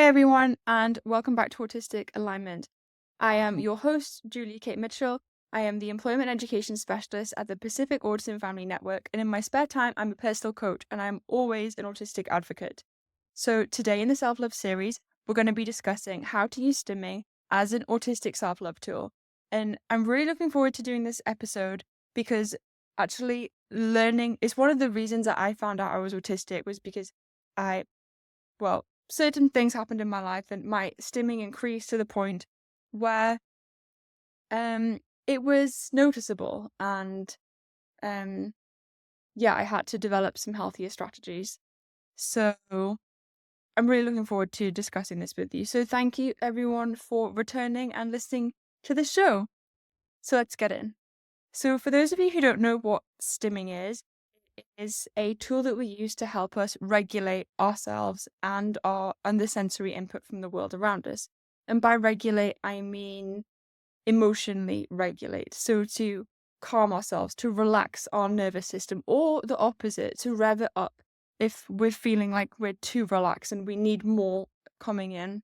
Hi, everyone, and welcome back to Autistic Alignment. I am your host, Julie Kate Mitchell. I am the Employment Education Specialist at the Pacific Autism Family Network, and in my spare time, I'm a personal coach, and I'm always an autistic advocate. So today in the Self-Love series, we're going to be discussing how to use stimming as an autistic self-love tool. And I'm really looking forward to doing this episode because actually learning is one of the reasons that I found out I was autistic was because certain things happened in my life and my stimming increased to the point where it was noticeable and I had to develop some healthier strategies. So I'm really looking forward to discussing this with you. So thank you everyone for returning and listening to the show. So let's get in. So for those of you who don't know what stimming is a tool that we use to help us regulate ourselves and the sensory input from the world around us. And by regulate, I mean emotionally regulate. So to calm ourselves, to relax our nervous system, or the opposite, to rev it up if we're feeling like we're too relaxed and we need more coming in.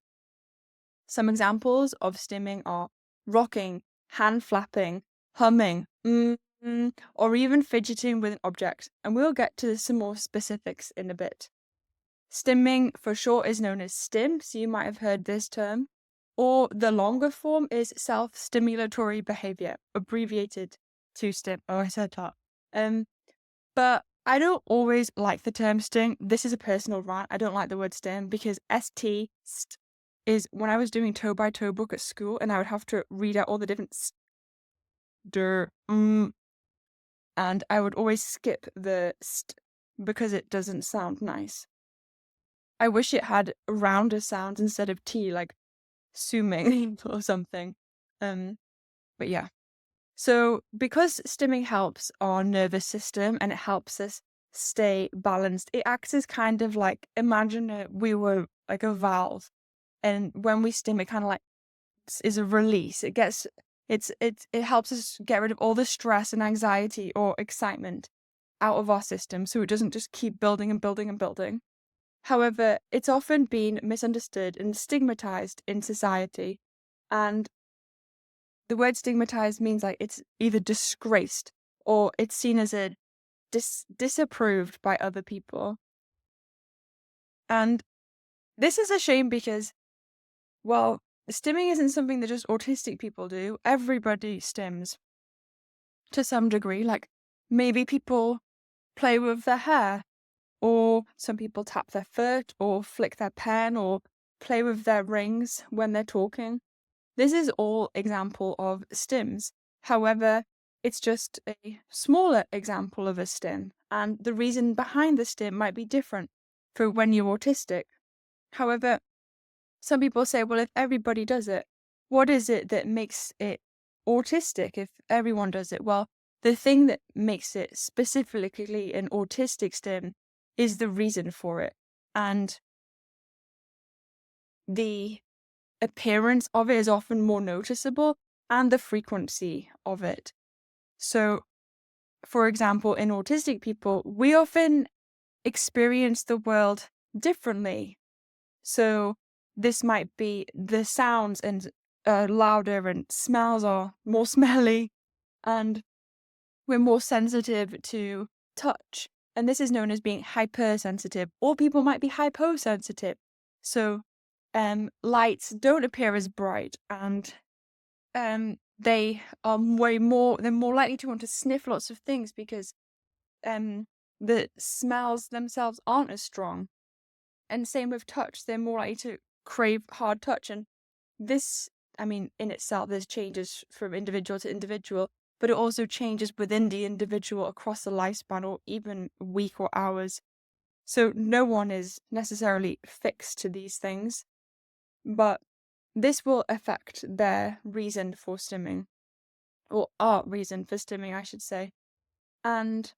Some examples of stimming are rocking, hand flapping, humming, or even fidgeting with an object, and we'll get to some more specifics in a bit. Stimming for short is known as STIM, so you might have heard this term, or the longer form is self-stimulatory behavior, abbreviated to STIM. Oh, I said that. But I don't always like the term STIM. This is a personal rant. I don't like the word STIM because st is when I was doing toe by toe book at school, and I would have to read out all the different and I would always skip the st because it doesn't sound nice. I wish it had rounder sounds instead of T, like suming or something. But yeah. So because stimming helps our nervous system and it helps us stay balanced, it acts as kind of like, imagine we were like a valve. And when we stim, it kind of like is a release. It helps us get rid of all the stress and anxiety or excitement out of our system so it doesn't just keep building and building and building. However, it's often been misunderstood and stigmatized in society. And the word stigmatized means like it's either disgraced or it's seen as a disapproved by other people. And this is a shame because, well, stimming isn't something that just autistic people do. Everybody stims to some degree. Like maybe people play with their hair, or some people tap their foot, or flick their pen, or play with their rings when they're talking. This is all example of stims. However, it's just a smaller example of a stim, and the reason behind the stim might be different for when you're autistic. However, some people say, well, if everybody does it, what is it that makes it autistic if everyone does it? Well, the thing that makes it specifically an autistic stim is the reason for it. And the appearance of it is often more noticeable and the frequency of it. So, for example, in autistic people, we often experience the world differently. So this might be the sounds and louder and smells are more smelly and we're more sensitive to touch. And this is known as being hypersensitive, or people might be hyposensitive. So lights don't appear as bright and they're more likely to want to sniff lots of things because the smells themselves aren't as strong. And same with touch, they're more likely to crave hard touch. And this, in itself, there's changes from individual to individual, but it also changes within the individual across the lifespan or even week or hours. So no one is necessarily fixed to these things, but this will affect their reason for stimming, or our reason for stimming, I should say. And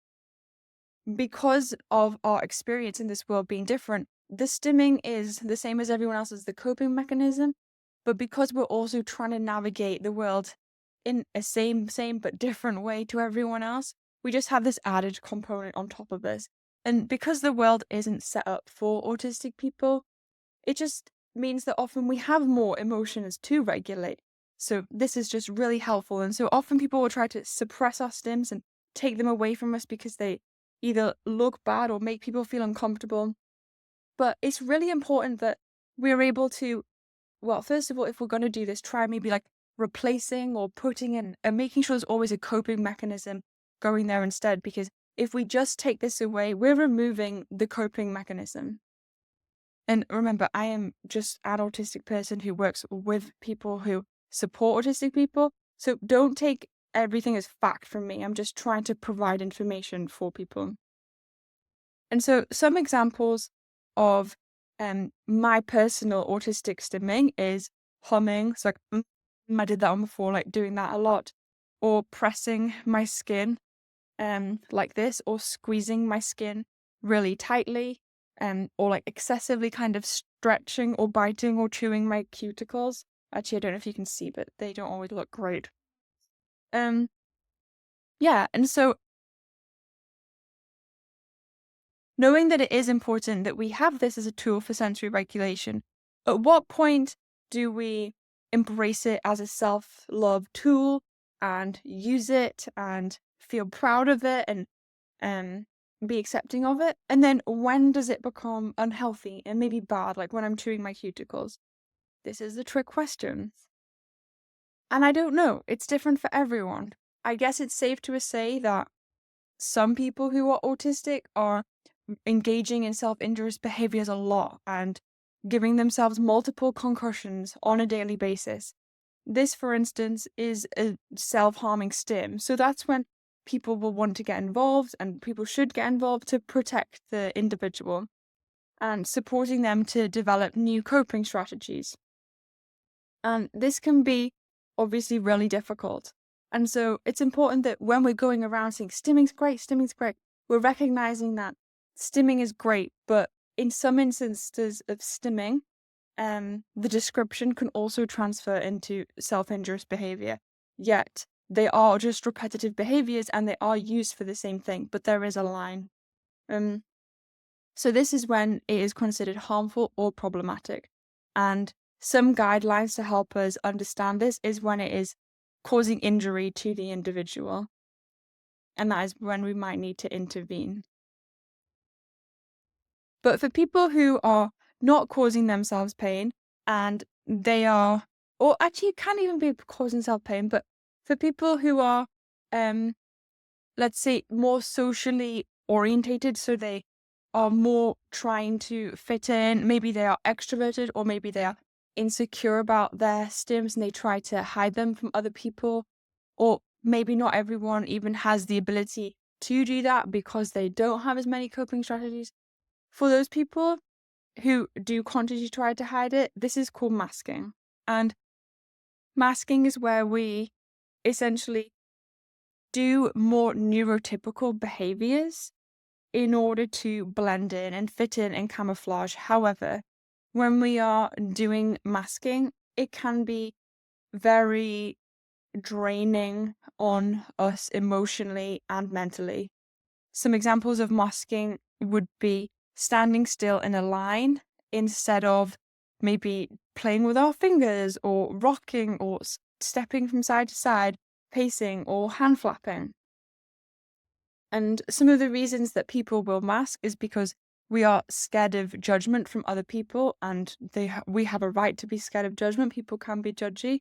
because of our experience in this world being different, the stimming is the same as everyone else's, the coping mechanism, but because we're also trying to navigate the world in a same but different way to everyone else, we just have this added component on top of this. And because the world isn't set up for autistic people, it just means that often we have more emotions to regulate. So this is just really helpful. And so often people will try to suppress our stims and take them away from us because they either look bad or make people feel uncomfortable. But it's really important that we're able to, well, first of all, if we're going to do this, try maybe like replacing or putting in and making sure there's always a coping mechanism going there instead. Because if we just take this away, we're removing the coping mechanism. And remember, I am just an autistic person who works with people who support autistic people. So don't take everything as fact from me. I'm just trying to provide information for people. And so some examples of my personal autistic stimming is humming. So like, I did that one before, like doing that a lot. Or pressing my skin like this, or squeezing my skin really tightly, or like excessively kind of stretching or biting or chewing my cuticles. Actually, I don't know if you can see, but they don't always look great. Yeah, and so knowing that it is important that we have this as a tool for sensory regulation, at what point do we embrace it as a self-love tool and use it and feel proud of it and be accepting of it? And then when does it become unhealthy and maybe bad, like when I'm chewing my cuticles? This is the trick question. And I don't know. It's different for everyone. I guess it's safe to say that some people who are autistic are engaging in self-injurious behaviors a lot and giving themselves multiple concussions on a daily basis. This, for instance, is a self-harming stim. So that's when people will want to get involved, and people should get involved to protect the individual and supporting them to develop new coping strategies. And this can be obviously really difficult. And so it's important that when we're going around saying stimming's great, we're recognizing that stimming is great, but in some instances of stimming, the description can also transfer into self-injurious behavior. Yet they are just repetitive behaviors and they are used for the same thing, but there is a line. So this is when it is considered harmful or problematic. And some guidelines to help us understand this is when it is causing injury to the individual. And that is when we might need to intervene. But for people who are not causing themselves pain and they are, or actually it can't even be causing self pain, but for people who are, let's say, more socially orientated, so they are more trying to fit in, maybe they are extroverted or maybe they are insecure about their stims and they try to hide them from other people, or maybe not everyone even has the ability to do that because they don't have as many coping strategies. For those people who do consciously try to hide it, this is called masking. And masking is where we essentially do more neurotypical behaviors in order to blend in and fit in and camouflage. However, when we are doing masking, it can be very draining on us emotionally and mentally. Some examples of masking would be standing still in a line instead of maybe playing with our fingers or rocking or stepping from side to side, pacing or hand flapping. And some of the reasons that people will mask is because we are scared of judgment from other people, and we have a right to be scared of judgment. People can be judgy,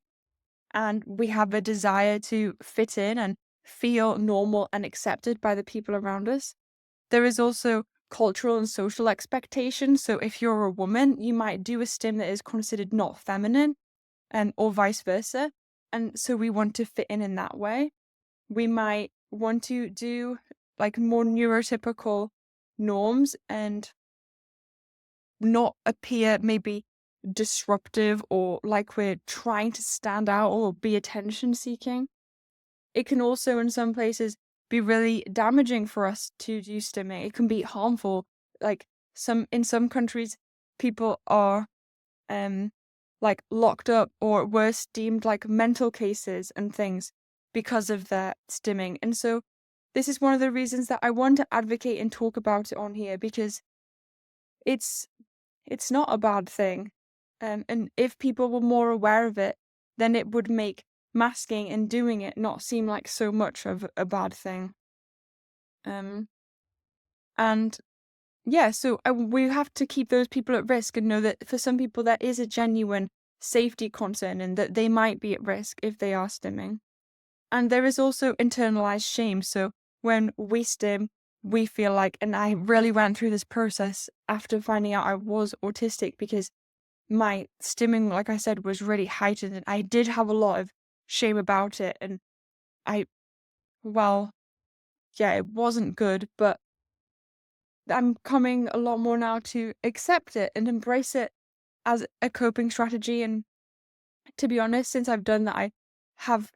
and we have a desire to fit in and feel normal and accepted by the people around us. There is also cultural and social expectations. So if you're a woman, you might do a stim that is considered not feminine, or vice versa. And so we want to fit in that way. We might want to do like more neurotypical norms and not appear maybe disruptive or like we're trying to stand out or be attention seeking. It can also in some places be really damaging for us to do stimming. It can be harmful. Like in some countries, people are like locked up or worse deemed like mental cases and things because of their stimming. And so this is one of the reasons that I want to advocate and talk about it on here, because it's not a bad thing. And if people were more aware of it, then it would make masking and doing it not seem like so much of a bad thing. Um, and yeah, so we have to keep those people at risk and know that for some people there is a genuine safety concern and that they might be at risk if they are stimming. And there is also internalized shame. So when we stim, we feel like, and I really went through this process after finding out I was autistic because my stimming, like I said, was really heightened and I did have a lot of shame about it. And I, well, yeah, it wasn't good, but I'm coming a lot more now to accept it and embrace it as a coping strategy. And to be honest, since I've done that, I have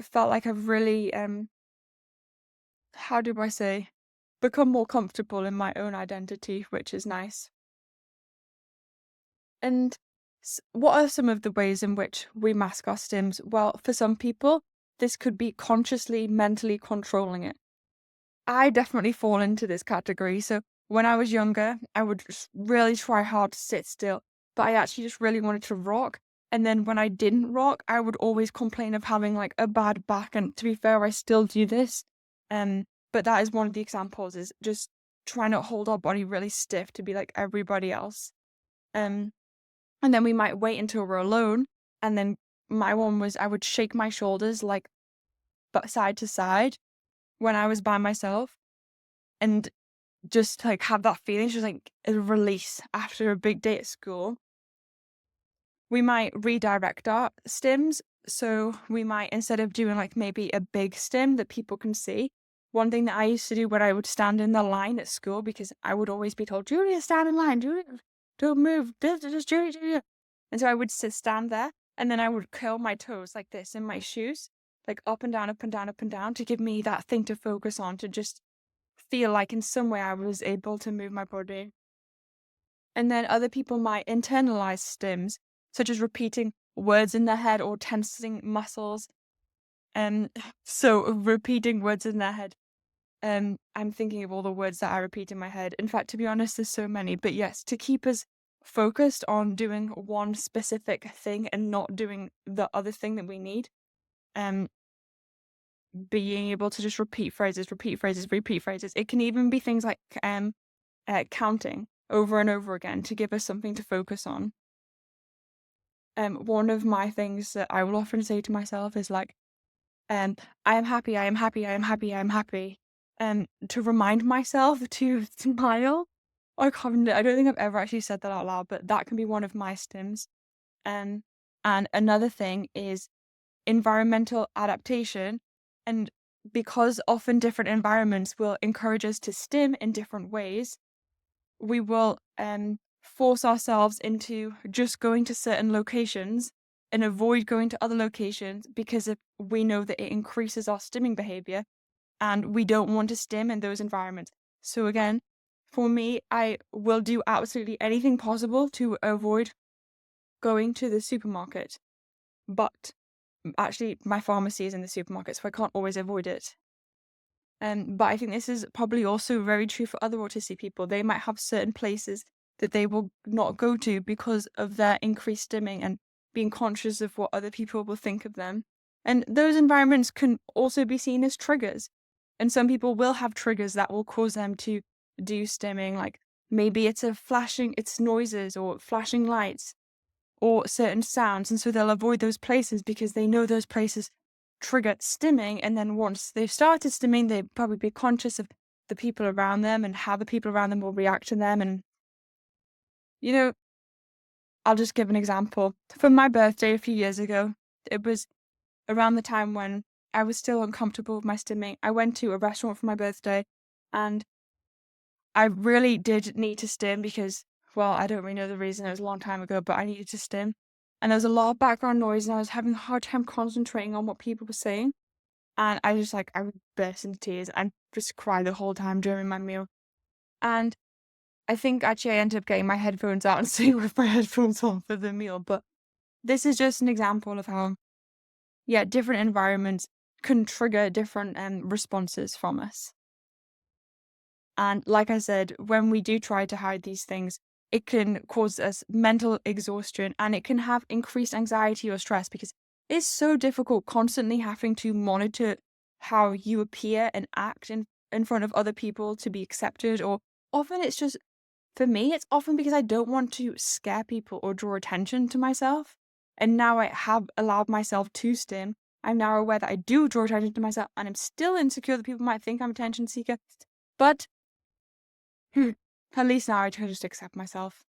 felt like I've really, how do I say, become more comfortable in my own identity, which is nice. And what are some of the ways in which we mask our stims? Well, for some people, this could be consciously, mentally controlling it. I definitely fall into this category. So when I was younger, I would just really try hard to sit still, but I actually just really wanted to rock. And then when I didn't rock, I would always complain of having like a bad back. And to be fair, I still do this. But that is one of the examples, is just trying to hold our body really stiff to be like everybody else. Um, and then we might wait until we're alone. And then my one was I would shake my shoulders like side to side when I was by myself. And just like have that feeling, just like a release after a big day at school. We might redirect our stims. So we might, instead of doing like maybe a big stim that people can see, one thing that I used to do when I would stand in the line at school, because I would always be told, Julia, stand in line, Julia, don't move, just Julia. And so I would stand there and then I would curl my toes like this in my shoes, like up and down, up and down, up and down, to give me that thing to focus on, to just feel like in some way I was able to move my body. And then other people might internalize stims, such as repeating words in their head or tensing muscles. And so repeating words in their head. I'm thinking of all the words that I repeat in my head. In fact, to be honest, there's so many. But yes, to keep us focused on doing one specific thing and not doing the other thing that we need. Um, being able to just repeat phrases, repeat phrases, repeat phrases. It can even be things like counting over and over again to give us something to focus on. One of my things that I will often say to myself is like, I am happy, I am happy, I am happy, I am happy. To remind myself to smile. I can't, I don't think I've ever actually said that out loud, but that can be one of my stims. And another thing is environmental adaptation. And because often different environments will encourage us to stim in different ways, we will force ourselves into just going to certain locations and avoid going to other locations because if we know that it increases our stimming behavior and we don't want to stim in those environments. So again, for me, I will do absolutely anything possible to avoid going to the supermarket. But actually, my pharmacy is in the supermarket, so I can't always avoid it. But I think this is probably also very true for other autistic people. They might have certain places that they will not go to because of their increased stimming and being conscious of what other people will think of them. And those environments can also be seen as triggers. And some people will have triggers that will cause them to do stimming, like maybe it's it's noises or flashing lights or certain sounds. And so they'll avoid those places because they know those places trigger stimming. And then once they've started stimming, they'd probably be conscious of the people around them and how the people around them will react to them. And, you know, I'll just give an example. For my birthday a few years ago, it was around the time when I was still uncomfortable with my stimming. I went to a restaurant for my birthday and I really did need to stim because, well, I don't really know the reason. It was a long time ago, but I needed to stim. And there was a lot of background noise and I was having a hard time concentrating on what people were saying. And I just I would burst into tears and just cry the whole time during my meal. And I think actually I ended up getting my headphones out and sitting with my headphones on for the meal. But this is just an example of how, yeah, different environments can trigger different responses from us. And like I said, when we do try to hide these things, it can cause us mental exhaustion, and it can have increased anxiety or stress because it's so difficult constantly having to monitor how you appear and act in front of other people to be accepted. Or often it's just, for me, it's often because I don't want to scare people or draw attention to myself. And now I have allowed myself to stim. I'm now aware that I do draw attention to myself, and I'm still insecure that people might think I'm a attention seeker. But at least now I try to just accept myself.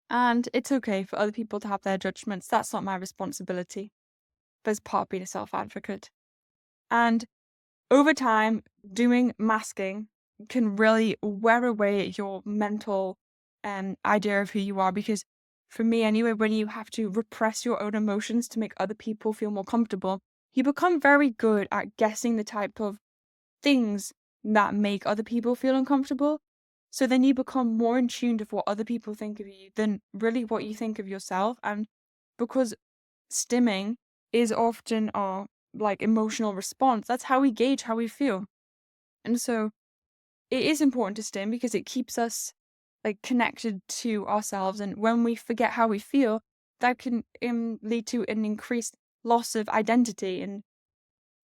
And it's okay for other people to have their judgments. That's not my responsibility. But it's part of being a self-advocate. And over time, doing masking can really wear away your mental idea of who you are. Because for me anyway, when you have to repress your own emotions to make other people feel more comfortable, you become very good at guessing the type of things that make other people feel uncomfortable. So then you become more in tune with what other people think of you than really what you think of yourself. And because stimming is often our like emotional response, that's how we gauge how we feel. And so it is important to stim because it keeps us like connected to ourselves. And when we forget how we feel, that can lead to an increased loss of identity. And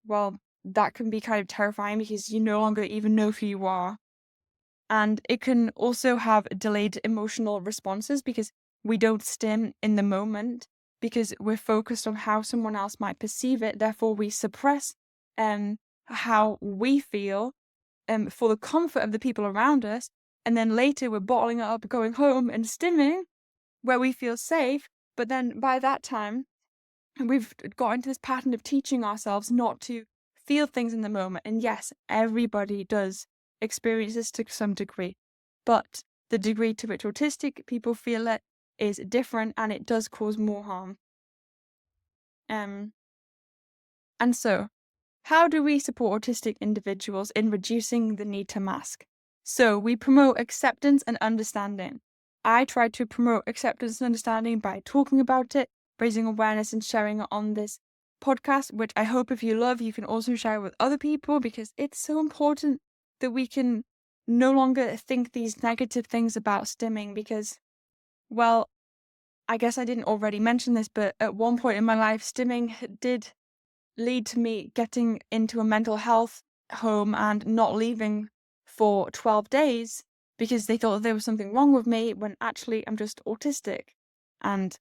well, that can be kind of terrifying because you no longer even know who you are. And it can also have delayed emotional responses because we don't stim in the moment because we're focused on how someone else might perceive it. Therefore, we suppress how we feel for the comfort of the people around us. And then later we're bottling it up, going home and stimming where we feel safe. But then by that time, we've got into this pattern of teaching ourselves not to feel things in the moment. And yes, everybody does experience this to some degree, but the degree to which autistic people feel it is different, and it does cause more harm. And so, how do we support autistic individuals in reducing the need to mask? So we promote acceptance and understanding. I try to promote acceptance and understanding by talking about it, raising awareness, and sharing it on this podcast, which I hope if you love, you can also share with other people, because it's so important that we can no longer think these negative things about stimming. Because, well, I guess I didn't already mention this, but at one point in my life, stimming did lead to me getting into a mental health home and not leaving for 12 days because they thought there was something wrong with me when actually I'm just autistic. And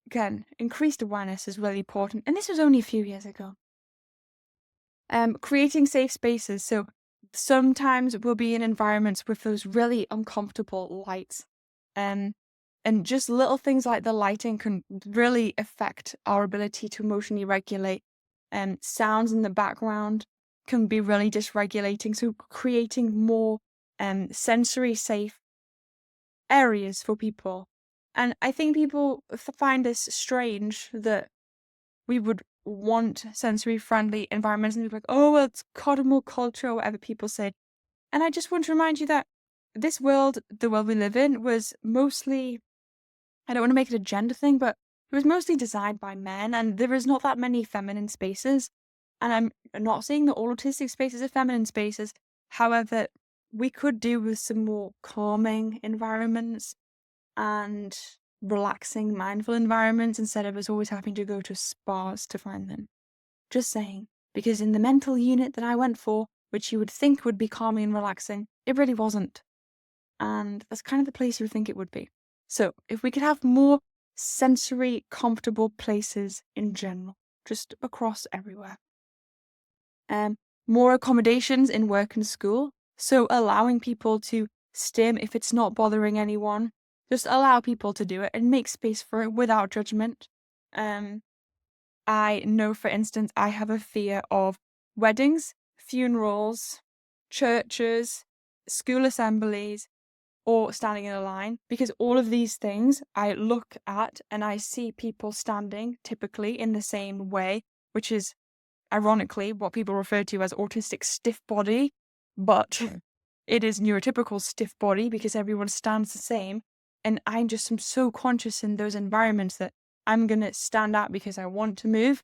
again, increased awareness is really important. And this was only a few years ago. Creating safe spaces. So sometimes we'll be in environments with those really uncomfortable lights. And just little things like the lighting can really affect our ability to emotionally regulate. Sounds in the background can be really dysregulating. So creating more sensory safe areas for people. And I think people find this strange that we would want sensory friendly environments and be like, oh, well, it's coddle culture or whatever people say. And I just want to remind you that this world, the world we live in, was mostly, I don't want to make it a gender thing, but it was mostly designed by men, and there is not that many feminine spaces. And I'm not saying that all autistic spaces are feminine spaces. However, we could do with some more calming environments and relaxing, mindful environments instead of us always having to go to spas to find them. Just saying. Because in the mental unit that I went for, which you would think would be calming and relaxing, it really wasn't. And that's kind of the place you would think it would be. So if we could have more sensory, comfortable places in general, just across everywhere. More accommodations in work and school. So allowing people to stim if it's not bothering anyone. Just allow people to do it and make space for it without judgment. I know, for instance, I have a fear of weddings, funerals, churches, school assemblies, or standing in a line, because all of these things I look at and I see people standing typically in the same way, which is ironically what people refer to as autistic stiff body, but it is neurotypical stiff body because everyone stands the same. And I'm so conscious in those environments that I'm going to stand out because I want to move.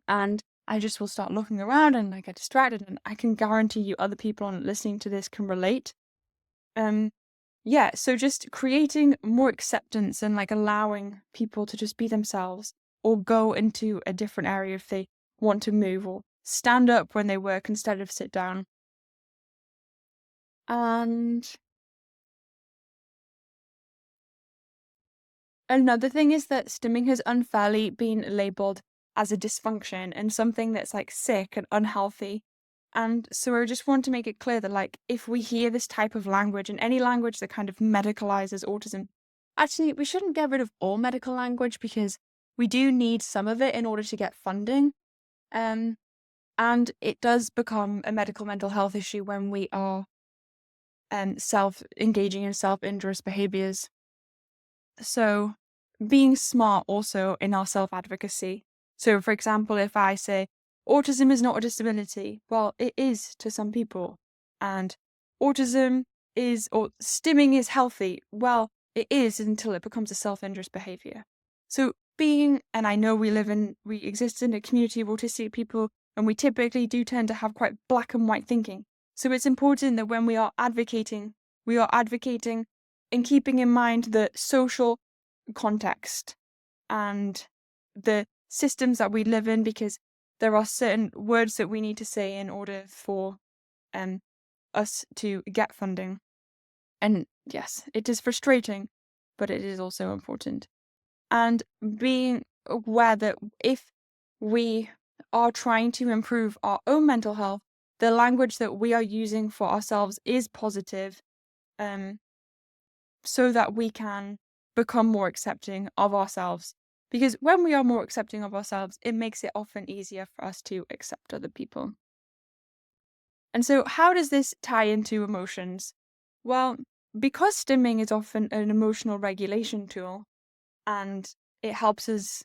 And I just will start looking around and I get distracted. And I can guarantee you other people on listening to this can relate. yeah, so just creating more acceptance and like allowing people to just be themselves or go into a different area if they want to move or stand up when they work instead of sit down. And another thing is that stimming has unfairly been labeled as a dysfunction and something that's like sick and unhealthy. And so I just want to make it clear that like if we hear this type of language and any language that kind of medicalizes autism, actually we shouldn't get rid of all medical language because we do need some of it in order to get funding. Um and it does become a medical mental health issue when we are self engaging in self injurious behaviors. So, being smart also in our self advocacy. So, for example, if I say autism is not a disability, well, it is to some people. And autism is, or stimming is healthy. Well, it is until it becomes a self injurious behavior. So, and I know we exist in a community of autistic people, and we typically do tend to have quite black and white thinking. So, it's important that when we are advocating and keeping in mind the social context and the systems that we live in because there are certain words that we need to say in order for um, us to get funding. And yes, it is frustrating, but it is also important. And being aware that if we are trying to improve our own mental health, the language that we are using for ourselves is positive. Um, so that we can become more accepting of ourselves. Because when we are more accepting of ourselves, it makes it often easier for us to accept other people. And so, how does this tie into emotions? Well, because stimming is often an emotional regulation tool and it helps us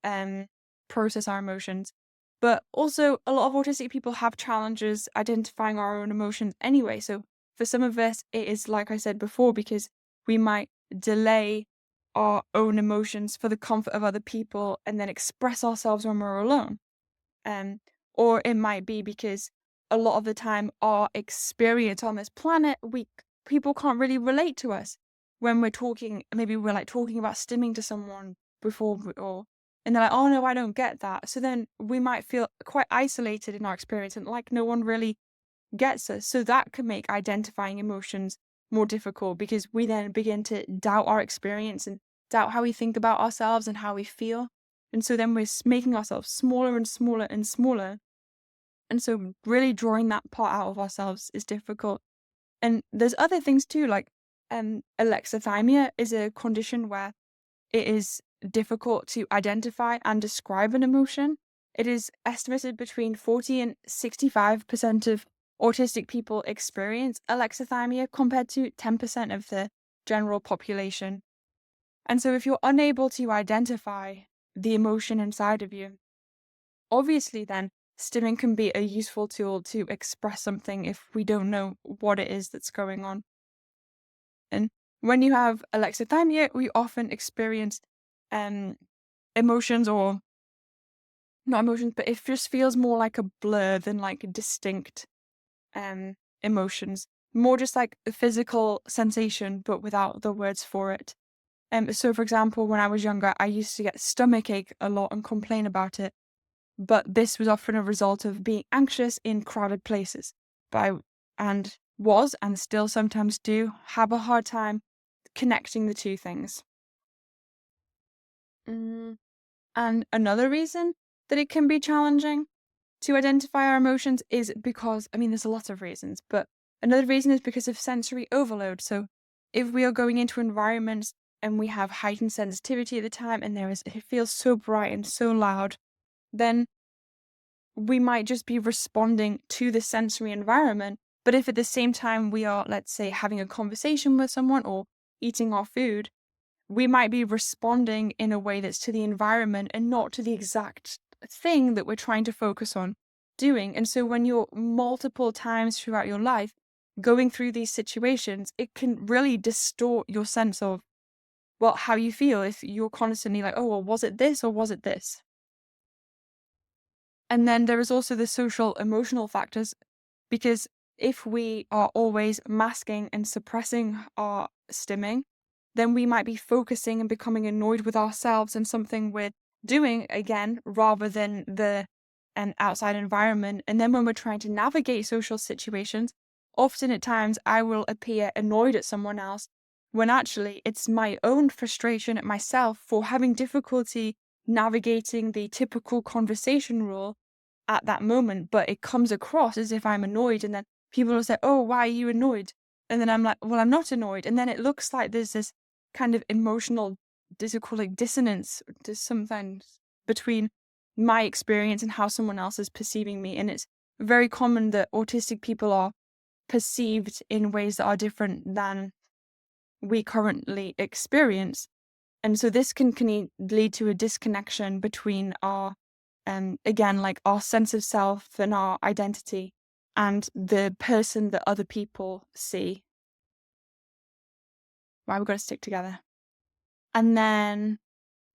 um, process our emotions. But also, a lot of autistic people have challenges identifying our own emotions anyway. So, for some of us, it is like I said before, because we might delay our own emotions for the comfort of other people and then express ourselves when we're alone. Um, or it might be because a lot of the time our experience on this planet, people can't really relate to us when we're talking. Maybe we're like talking about stimming to someone before, or and they're like, "Oh no, I don't get that." So then we might feel quite isolated in our experience and like no one really gets us. So that can make identifying emotions more difficult because we then begin to doubt our experience and doubt how we think about ourselves and how we feel. And so then we're making ourselves smaller and smaller and smaller. And so really drawing that part out of ourselves is difficult. And there's other things too, like alexithymia is a condition where it is difficult to identify and describe an emotion. It is estimated between 40 and 65% of autistic people experience alexithymia compared to 10% of the general population. And so if you're unable to identify the emotion inside of you, obviously then stimming can be a useful tool to express something if we don't know what it is that's going on. And when you have alexithymia, we often experience um, emotions, or not emotions, but it just feels more like a blur than like distinct um, emotions. More just like a physical sensation, but without the words for it. So, for example, when I was younger, I used to get stomachache a lot and complain about it. But this was often a result of being anxious in crowded places. And was and still sometimes do have a hard time connecting the two things. Mm. And another reason that it can be challenging to identify our emotions is because, I mean, there's a lot of reasons, but another reason is because of sensory overload. So if we are going into environments and we have heightened sensitivity at the time and it feels so bright and so loud, then we might just be responding to the sensory environment. But if at the same time we are, let's say, having a conversation with someone or eating our food, we might be responding in a way that's to the environment and not to the exact thing that we're trying to focus on doing. And so when you're multiple times throughout your life going through these situations, it can really distort your sense of, well, how you feel if you're constantly like, oh, well, was it this or was it this? And then there is also the social emotional factors because if we are always masking and suppressing our stimming, then we might be focusing and becoming annoyed with ourselves and something we're doing again rather than an outside environment. And then when we're trying to navigate social situations, often at times I will appear annoyed at someone else when actually it's my own frustration at myself for having difficulty navigating the typical conversation rule at that moment, but it comes across as if I'm annoyed, and then people will say, "Oh, why are you annoyed?" And then I'm like, "Well, I'm not annoyed." And then it looks like there's this kind of emotional, dissonance sometimes between my experience and how someone else is perceiving me. And it's very common that autistic people are perceived in ways that are different than we currently experience. And so this can lead to a disconnection between our, again, like our sense of self and our identity and the person that other people see. Why we've got to stick together. And then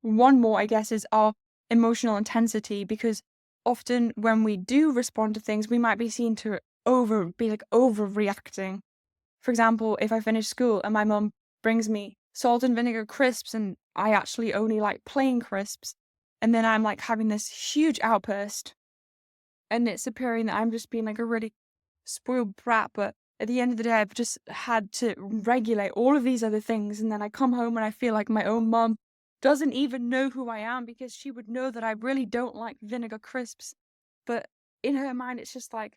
one more, I guess, is our emotional intensity, because often when we do respond to things, we might be seen to be like overreacting. For example, if I finish school and my mum brings me salt and vinegar crisps and I actually only like plain crisps, and then I'm like having this huge outburst, and it's appearing that I'm just being like a really spoiled brat, but at the end of the day, I've just had to regulate all of these other things, and then I come home and I feel like my own mum doesn't even know who I am, because she would know that I really don't like vinegar crisps. But in her mind, it's just like,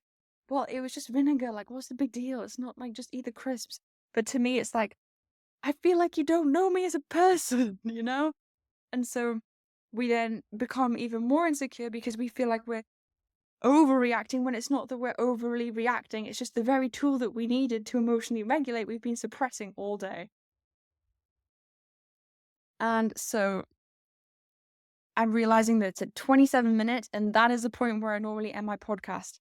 well, it was just vinegar. Like, what's the big deal? It's not like just eat the crisps. But to me, it's like, I feel like you don't know me as a person, you know? And so we then become even more insecure because we feel like we're overreacting when it's not that we're overly reacting. It's just the very tool that we needed to emotionally regulate, we've been suppressing all day. And so I'm realizing that it's at 27 minutes, and that is the point where I normally end my podcast.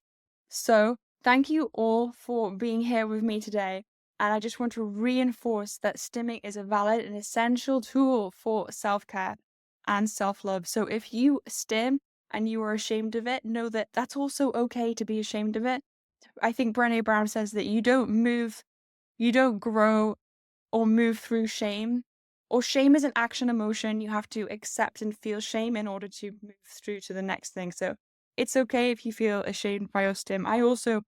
So thank you all for being here with me today. And I just want to reinforce that stimming is a valid and essential tool for self-care and self-love. So if you stim and you are ashamed of it, know that that's also okay to be ashamed of it. I think Brené Brown says that you don't grow or move through shame. Or shame is an action emotion. You have to accept and feel shame in order to move through to the next thing. So it's okay if you feel ashamed by your stim. I also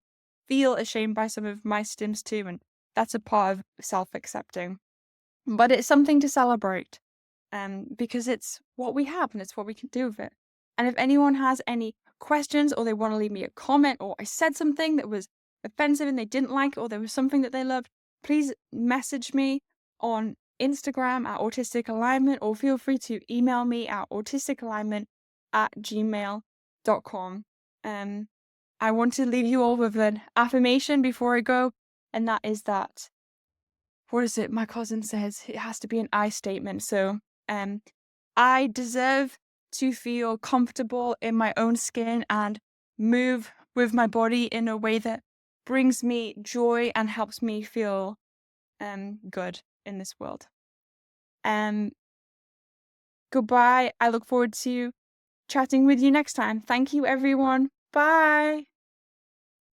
feel ashamed by some of my stims too, and that's a part of self-accepting. But it's something to celebrate, because it's what we have and it's what we can do with it. And if anyone has any questions, or they want to leave me a comment, or I said something that was offensive and they didn't like it, or there was something that they loved, please message me on Instagram at Autistic Alignment, or feel free to email me at autisticalignment@gmail.com. I want to leave you all with an affirmation before I go, and that is that, what is it? My cousin says it has to be an I statement. So, I deserve to feel comfortable in my own skin and move with my body in a way that brings me joy and helps me feel good in this world. Goodbye. I look forward to chatting with you next time. Thank you, everyone. Bye.